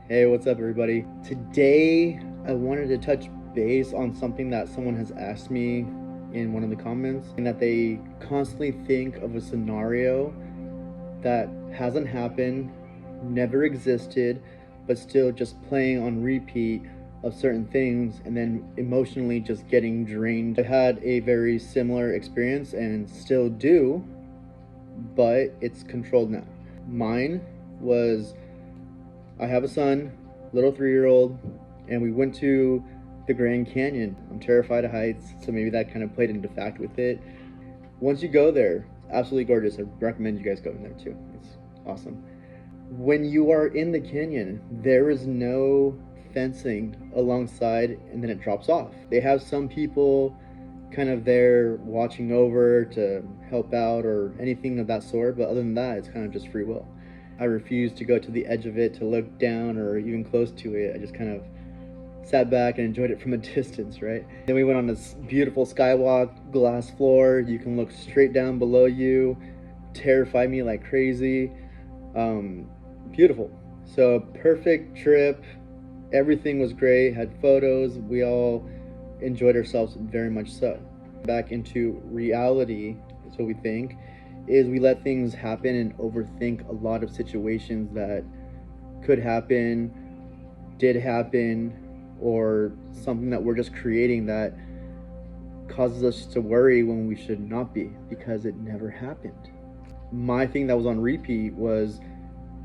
Hey, what's up, everybody? Today, I wanted to touch base on something that someone has asked me in one of the comments, and that they constantly think of a scenario that hasn't happened, never existed, but still just playing on repeat of certain things and then emotionally just getting drained. I had a very similar experience and still do, but it's controlled now. Mine was, I have a son, little 3-year-old, and we went to the Grand Canyon. I'm terrified of heights, so maybe that kind of played into fact with it. Once you go there, it's absolutely gorgeous. I recommend you guys go in there too. It's awesome. When you are in the canyon, there is no fencing alongside and then it drops off. They have some people kind of there watching over to help out or anything of that sort, but other than that, it's kind of just free will. I refused to go to the edge of it to look down or even close to it. I just kind of sat back and enjoyed it from a distance, right? Then we went on this beautiful skywalk, glass floor. You can look straight down below you. Terrified me like crazy. Beautiful. So perfect trip. Everything was great. Had photos. We all enjoyed ourselves very much so. Back into reality is what we think. Is we let things happen and overthink a lot of situations that could happen, did happen, or something that we're just creating that causes us to worry when we should not be, because it never happened. My thing that was on repeat was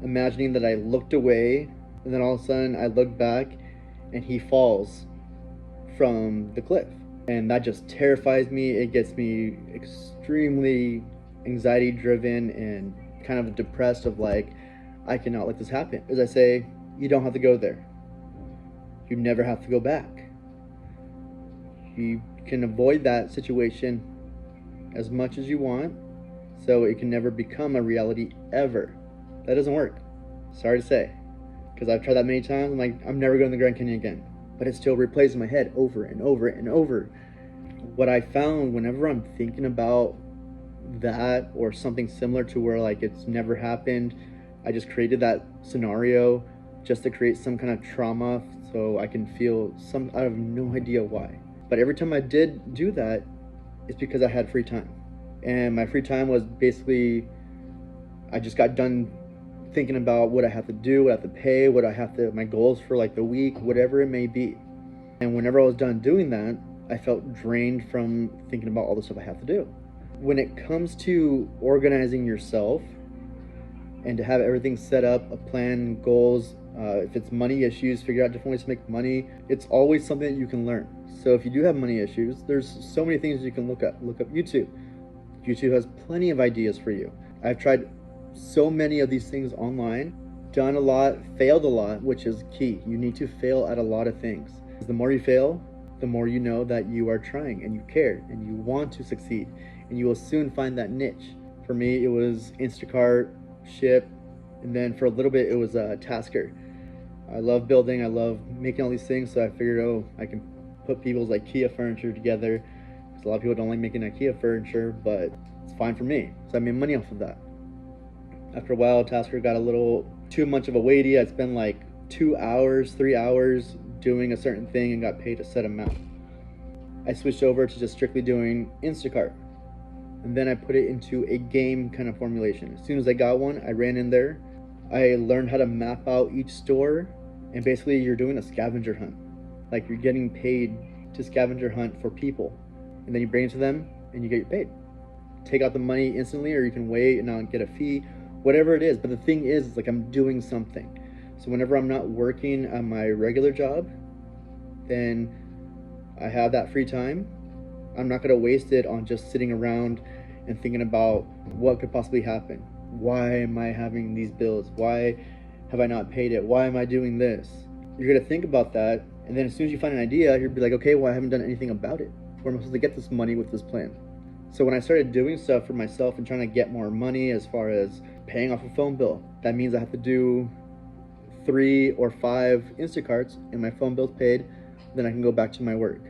imagining that I looked away and then all of a sudden I look back and he falls from the cliff. And that just terrifies me. It gets me extremely anxiety driven and kind of depressed of like, I cannot let this happen. As I say, you don't have to go there. You never have to go back. You can avoid that situation as much as you want, so it can never become a reality ever. That doesn't work. Sorry to say, because I've tried that many times. I'm like, I'm never going to the Grand Canyon again. But it still replays in my head over and over and over. What I found whenever I'm thinking about that or something similar to where like it's never happened, I just created that scenario just to create some kind of trauma so I can feel some, I have no idea why. But every time I did do that, it's because I had free time. And my free time was basically, I just got done thinking about what I have to do, what I have to pay, what I have to, my goals for like the week, whatever it may be. And whenever I was done doing that, I felt drained from thinking about all the stuff I have to do. When it comes to organizing yourself and to have everything set up, a plan, goals, if it's money issues, figure out different ways to make money. It's always something that you can learn. So if you do have money issues, there's so many things you can look up. Look up YouTube. YouTube has plenty of ideas for you. I've tried so many of these things online, done a lot, failed a lot, which is key. You need to fail at a lot of things. The more you fail, the more you know that you are trying and you care and you want to succeed, and you will soon find that niche. For me, it was Instacart, Ship, and then for a little bit it was Tasker. I love building, I love making all these things, so I figured, oh, I can put people's IKEA furniture together, because a lot of people don't like making IKEA furniture, but it's fine for me, so I made money off of that. After a while, Tasker got a little too much of a weighty. I'd spend like 2 hours, 3 hours doing a certain thing and got paid a set amount. I switched over to just strictly doing Instacart. And then I put it into a game kind of formulation. As soon as I got one, I ran in there. I learned how to map out each store. And basically you're doing a scavenger hunt. Like you're getting paid to scavenger hunt for people. And then you bring it to them and you get paid. Take out the money instantly, or you can wait and not get a fee, whatever it is. But the thing is like I'm doing something. So whenever I'm not working on my regular job, then I have that free time. I'm not going to waste it on just sitting around and thinking about what could possibly happen. Why am I having these bills? Why have I not paid it? Why am I doing this? You're going to think about that, and then as soon as you find an idea, you'll be like, okay, well, I haven't done anything about it. Where am I supposed to get this money with this plan? So when I started doing stuff for myself and trying to get more money as far as paying off a phone bill, that means I have to do 3 or 5 Instacarts and my phone bill's paid, then I can go back to my work,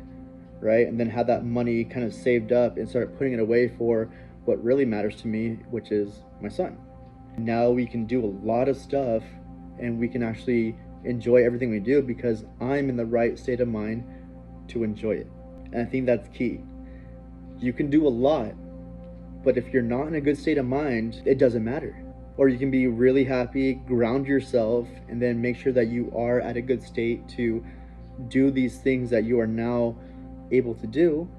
right? And then have that money kind of saved up and start putting it away for what really matters to me, which is my son. Now we can do a lot of stuff and we can actually enjoy everything we do because I'm in the right state of mind to enjoy it. And I think that's key. You can do a lot, but if you're not in a good state of mind, it doesn't matter. Or you can be really happy, ground yourself, and then make sure that you are at a good state to do these things that you are now able to do,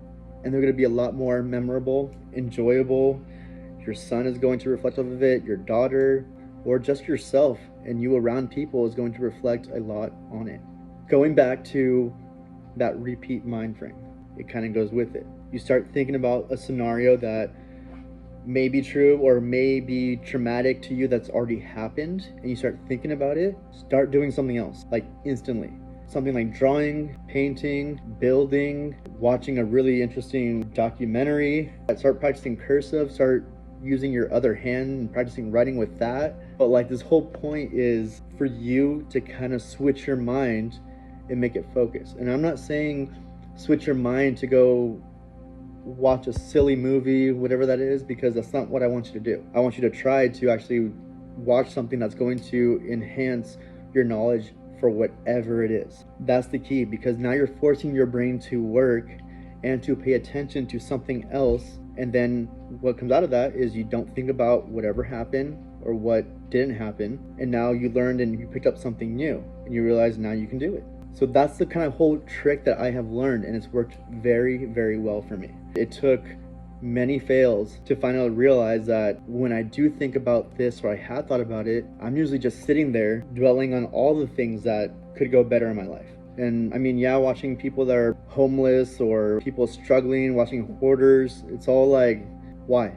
and they're going to be a lot more memorable, enjoyable. Your son is going to reflect off of it, your daughter, or just yourself and you around people is going to reflect a lot on it. Going back to that repeat mind frame, it kind of goes with it. You start thinking about a scenario that may be true or may be traumatic to you that's already happened, and you start thinking about it, start doing something else, like instantly. Something like drawing, painting, building, watching a really interesting documentary. Start practicing cursive, start using your other hand and practicing writing with that. But like this whole point is for you to kind of switch your mind and make it focus. And I'm not saying switch your mind to go watch a silly movie, whatever that is, because that's not what I want you to do. I want you to try to actually watch something that's going to enhance your knowledge for whatever it is. That's the key, because now you're forcing your brain to work and to pay attention to something else. And then what comes out of that is you don't think about whatever happened or what didn't happen. And now you learned and you picked up something new and you realize now you can do it. So that's the kind of whole trick that I have learned, and it's worked very, very well for me. It took many fails to finally realize that when I do think about this, or I had thought about it, I'm usually just sitting there dwelling on all the things that could go better in my life. And I mean, yeah, watching people that are homeless or people struggling, watching hoarders, it's all like, why?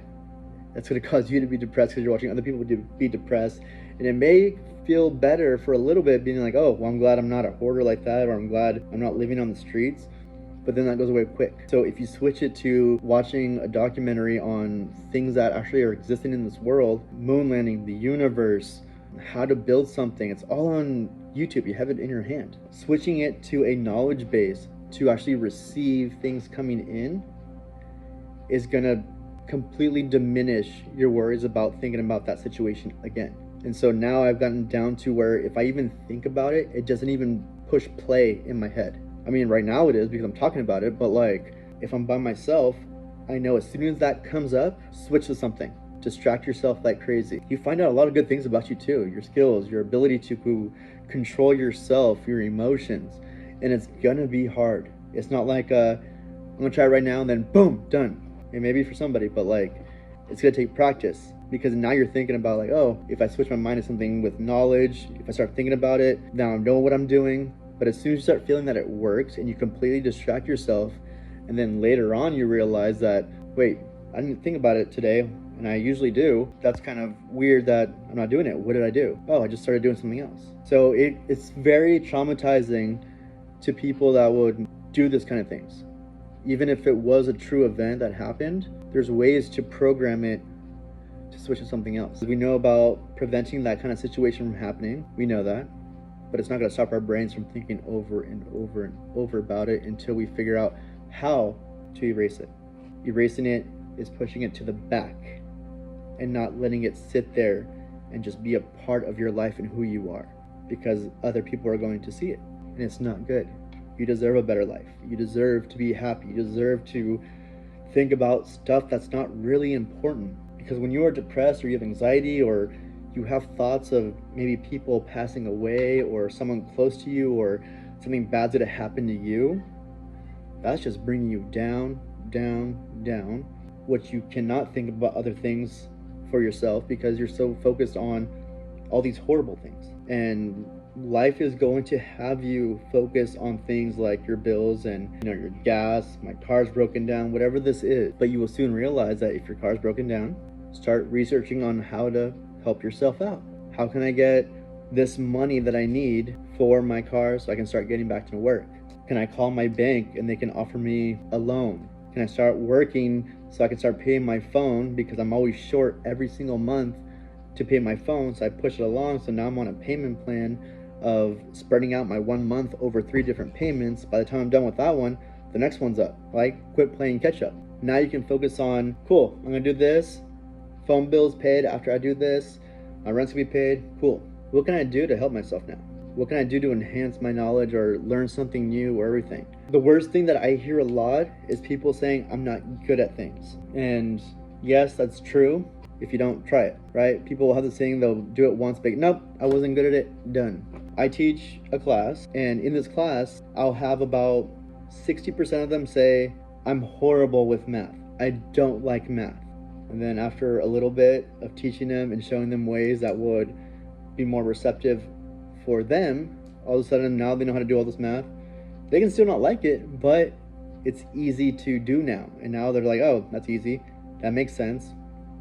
That's going to cause you to be depressed because you're watching other people be depressed. And it may feel better for a little bit being like, oh, well, I'm glad I'm not a hoarder like that, or I'm glad I'm not living on the streets. But then that goes away quick. So if you switch it to watching a documentary on things that actually are existing in this world, moon landing, the universe, how to build something, it's all on YouTube. You have it in your hand. Switching it to a knowledge base to actually receive things coming in is gonna completely diminish your worries about thinking about that situation again. And so now I've gotten down to where if I even think about it, it doesn't even push play in my head. I mean, right now it is because I'm talking about it, but like if I'm by myself, I know as soon as that comes up, switch to something. Distract yourself like crazy. You find out a lot of good things about you too, your skills, your ability to control yourself, your emotions. And it's gonna be hard. It's not like I'm gonna try it right now and then boom, done. It may be for somebody, but like it's gonna take practice, because now you're thinking about like, oh, if I switch my mind to something with knowledge, if I start thinking about it, now I know what I'm doing. But as soon as you start feeling that it works and you completely distract yourself, and then later on you realize that, wait, I didn't think about it today, and I usually do. That's kind of weird that I'm not doing it. What did I do? Oh, I just started doing something else. So it's very traumatizing to people that would do this kind of things. Even if it was a true event that happened, there's ways to program it to switch to something else. We know about preventing that kind of situation from happening. We know that. But it's not going to stop our brains from thinking over and over and over about it until we figure out how to erase it. Erasing it is pushing it to the back and not letting it sit there and just be a part of your life and who you are, because other people are going to see it, and it's not good. You deserve a better life. You deserve to be happy. You deserve to think about stuff that's not really important, because when you are depressed or you have anxiety or you have thoughts of maybe people passing away or someone close to you or something bad's gonna happen to you, that's just bringing you down, down, down. What you cannot think about other things for yourself because you're so focused on all these horrible things. And life is going to have you focus on things like your bills and your gas, my car's broken down, whatever this is. But you will soon realize that if your car's broken down, start researching on how to help yourself out. How can I get this money that I need for my car so I can start getting back to work? Can I call my bank and they can offer me a loan? Can I start working so I can start paying my phone, because I'm always short every single month to pay my phone, so I push it along. So now I'm on a payment plan of spreading out my 1 month over 3 different payments. By the time I'm done with that one, the next one's up. Like, quit playing catch up. Now you can focus on, cool, I'm gonna do this. Phone bill's paid after I do this. My rent's gonna be paid. Cool. What can I do to help myself now? What can I do to enhance my knowledge or learn something new or everything? The worst thing that I hear a lot is people saying I'm not good at things. And yes, that's true if you don't try it, right? People will have the saying, they'll do it once, but nope, I wasn't good at it, done. I teach a class, and in this class, I'll have about 60% of them say, I'm horrible with math. I don't like math. And then after a little bit of teaching them and showing them ways that would be more receptive for them, all of a sudden now they know how to do all this math. They can still not like it, but it's easy to do now. And now they're like, oh, that's easy. That makes sense.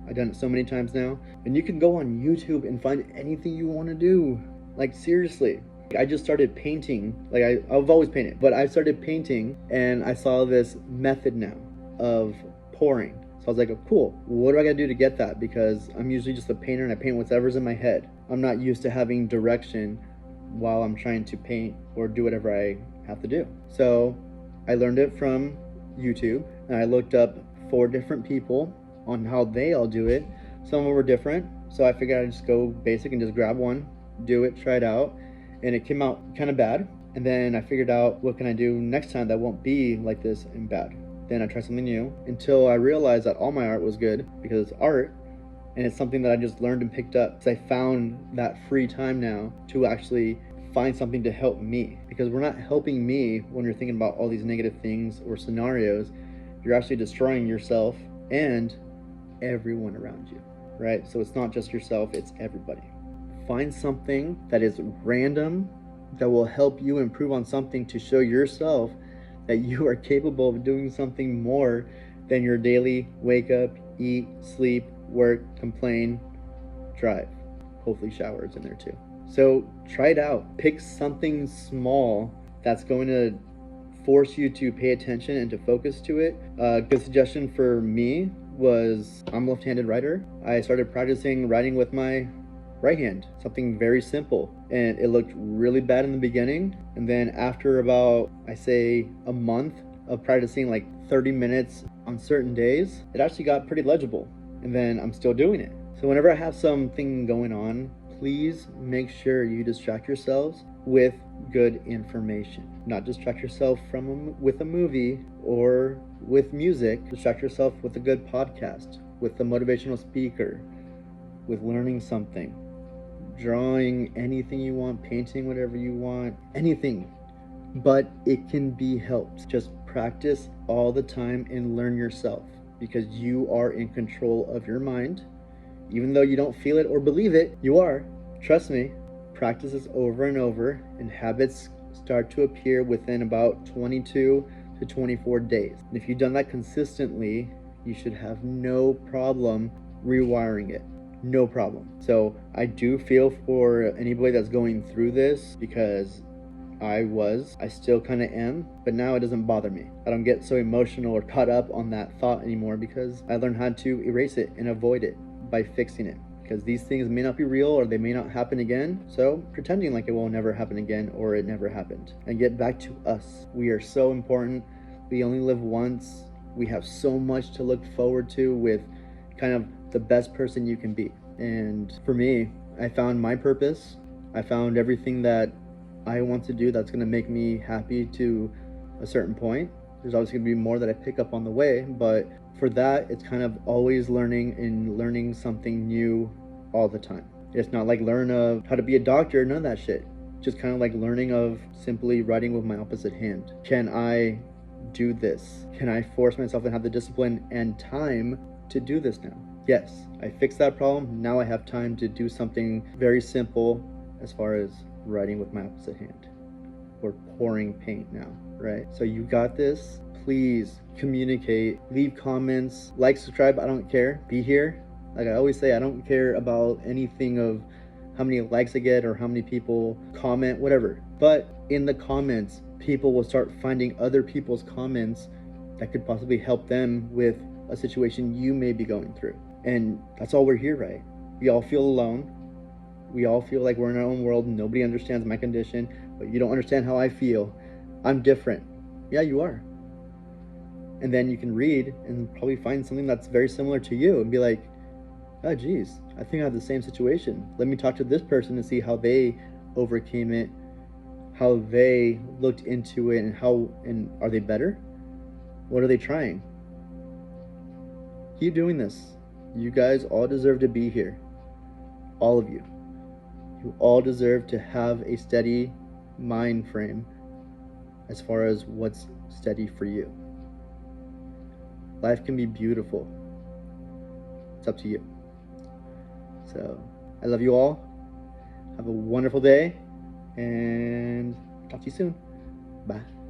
I've done it so many times now. And you can go on YouTube and find anything you want to do. Like, seriously. I just started painting. Like, I've always painted, but I started painting and I saw this method now of pouring. So I was like, oh, cool. What do I gotta do to get that? Because I'm usually just a painter and I paint whatever's in my head. I'm not used to having direction while I'm trying to paint or do whatever I have to do. So I learned it from YouTube, and I looked up 4 different people on how they all do it. Some of them were different, so I figured I'd just go basic and just grab one, do it, try it out, and it came out kind of bad. And then I figured out, what can I do next time that won't be like this and bad? Then I tried something new until I realized that all my art was good, because it's art and it's something that I just learned and picked up. So I found that free time now to actually find something to help me, because we're not helping me when you're thinking about all these negative things or scenarios. You're actually destroying yourself and everyone around you, right? So it's not just yourself, it's everybody. Find something that is random that will help you improve on something, to show yourself that you are capable of doing something more than your daily wake up, eat, sleep, work, complain, drive. Hopefully showers in there too. So try it out. Pick something small that's going to force you to pay attention and to focus to it. A good suggestion for me was, I'm a left-handed writer. I started practicing writing with my right hand, something very simple. And it looked really bad in the beginning. And then after about, I say, a month of practicing like 30 minutes on certain days, it actually got pretty legible. And then I'm still doing it. So whenever I have something going on, please make sure you distract yourselves with good information. Not distract yourself with a movie or with music. Distract yourself with a good podcast, with a motivational speaker, with learning something, drawing anything you want, painting whatever you want, anything. But it can be helped. Just practice all the time and learn yourself, because you are in control of your mind. Even though you don't feel it or believe it, you are. Trust me. Practice this over and over, and habits start to appear within about 22 to 24 days. And if you've done that consistently, you should have no problem rewiring it. No problem. So I do feel for anybody that's going through this, because I still kind of am, but now it doesn't bother me. I don't get so emotional or caught up on that thought anymore, because I learned how to erase it and avoid it by fixing it. Because these things may not be real, or they may not happen again. So pretending like it will never happen again, or it never happened. And get back to us. We are so important. We only live once. We have so much to look forward to with kind of the best person you can be. And for me, I found my purpose. I found everything that I want to do that's going to make me happy to a certain point. There's obviously going to be more that I pick up on the way, but for that, it's kind of always learning something new all the time. It's not like learn of how to be a doctor, none of that shit. Just kind of like learning of simply writing with my opposite hand. Can I do this? Can I force myself and have the discipline and time to do this now? Yes, I fixed that problem. Now I have time to do something very simple as far as writing with my opposite hand, or pouring paint now, right? So you got this. Please communicate, leave comments, like, subscribe, I don't care. Be here. Like I always say, I don't care about anything of how many likes I get or how many people comment, whatever. But in the comments, people will start finding other people's comments that could possibly help them with a situation you may be going through. And that's all we're here, right? We all feel alone. We all feel like we're in our own world. Nobody understands my condition, but you don't understand how I feel. I'm different. Yeah, you are. And then you can read and probably find something that's very similar to you and be like, oh geez, I think I have the same situation. Let me talk to this person and see how they overcame it how they looked into it and are they better? What are they trying? Keep doing this. You guys all deserve to be here. All of you. You all deserve to have a steady mind frame as far as what's steady for you. Life can be beautiful. It's up to you. So, I love you all. Have a wonderful day, and talk to you soon. Bye.